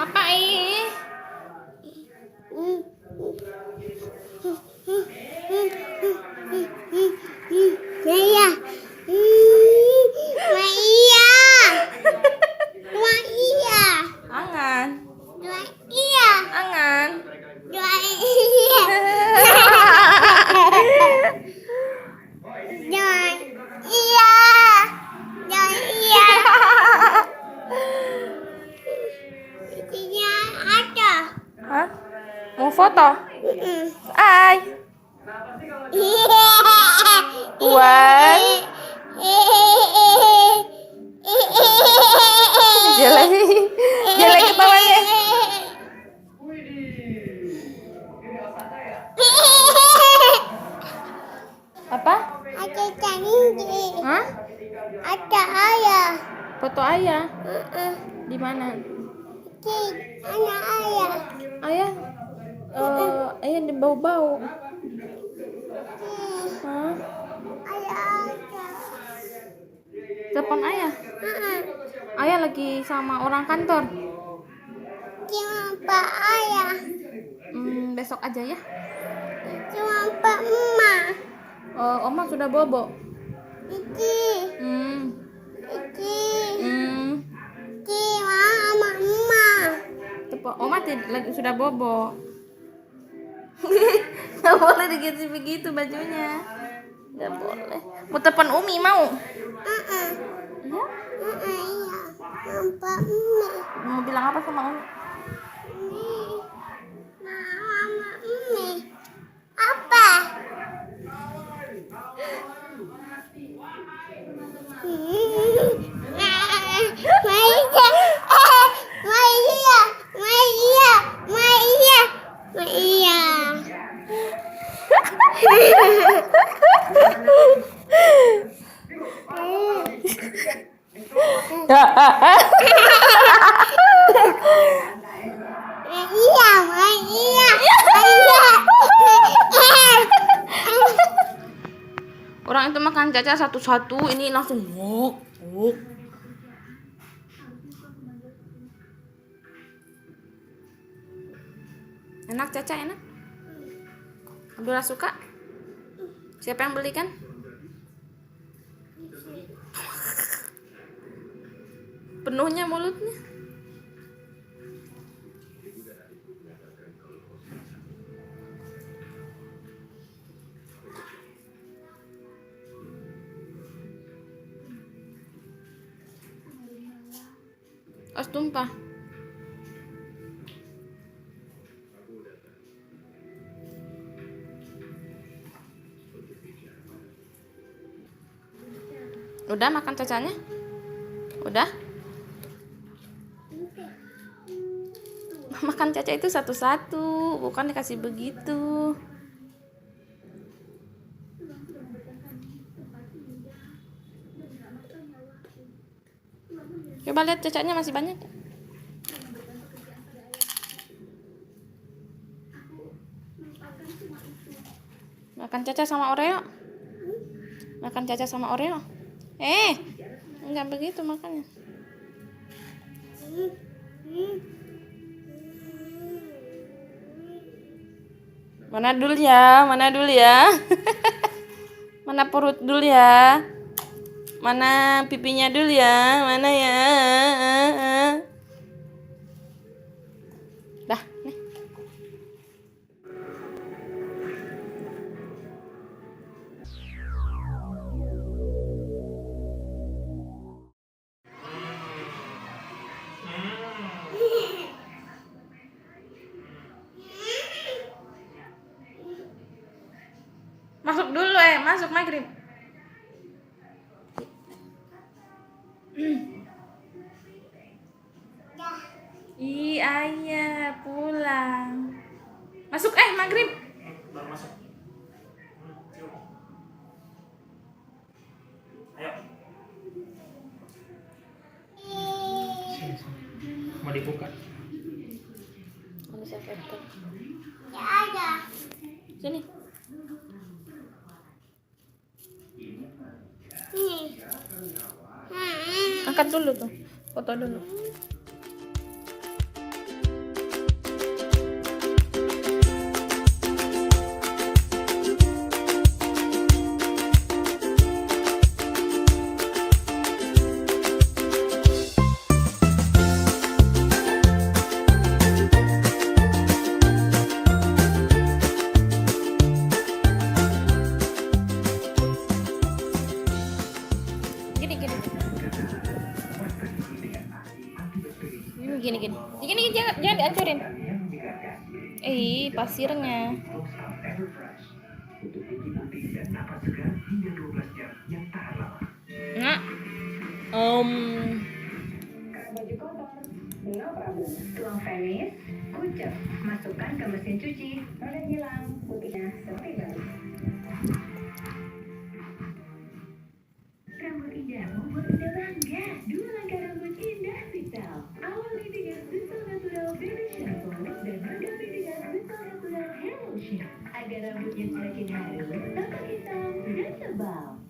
Apa ini? Maya. Maya. Maya. Angan. Maya. Angan. Hah? Mau foto? Ay. One. Jelek. Jelek ketawanya. Apa? Ada canggih. Hah? Ada ayah. Foto ayah. Di mana? Anak ayah. Ayah. Ayah di bau-bau. Hah? Ayah. Telepon ayah. Ayah lagi sama orang kantor. Cuma Pak ayah. Besok aja ya. Cuma Pak emak. Oma sudah bobo. Iki. Iki. Iki sama emak. Oma lagi sudah bobo. Nggak boleh diganti begitu bajunya. Nggak boleh. Mau telepon Umi mau? Ya? Iya. Pak emak. Mau bilang apa sama Umi? Mama Umi. Apa? Orang itu makan Caca satu-satu, ini langsung wuk. Enak Caca, enak. Abdullah suka? Siapa yang belikan? Penuhnya mulutnya. Os tumpah. Udah makan cacanya? Udah? Makan Caca itu satu-satu, bukan dikasih begitu. Coba lihat Cacanya masih banyak. Makan Caca sama Oreo. Makan Caca sama Oreo. Enggak begitu makannya. Mana dulu ya? Mana perut dulu ya? Mana pipinya dulu ya? Mana ya? Dah, nih. Masuk dulu masuk maghrib. Ayah pulang. Masuk maghrib. Baru masuk. Ayo. Mau dibuka? Ya ada. Sini. Angkat dulu tuh. Foto dulu. Gini gini. Gini jangan dihancurin. Pasirnya. Nah. Baju kotor, no problem. Tuang Venice, kucek, masukkan ke mesin cuci, noda hilang, putihnya seperti baru. Rambut indah membuat Anda bangga. 2 langkah rambut indah Vital. Awali dengan Vital Natural Baby Shampoo dan lengkapi dengan Vital Natural Hair Lotion agar rambutnya semakin halus, tampak hitam dan tebal.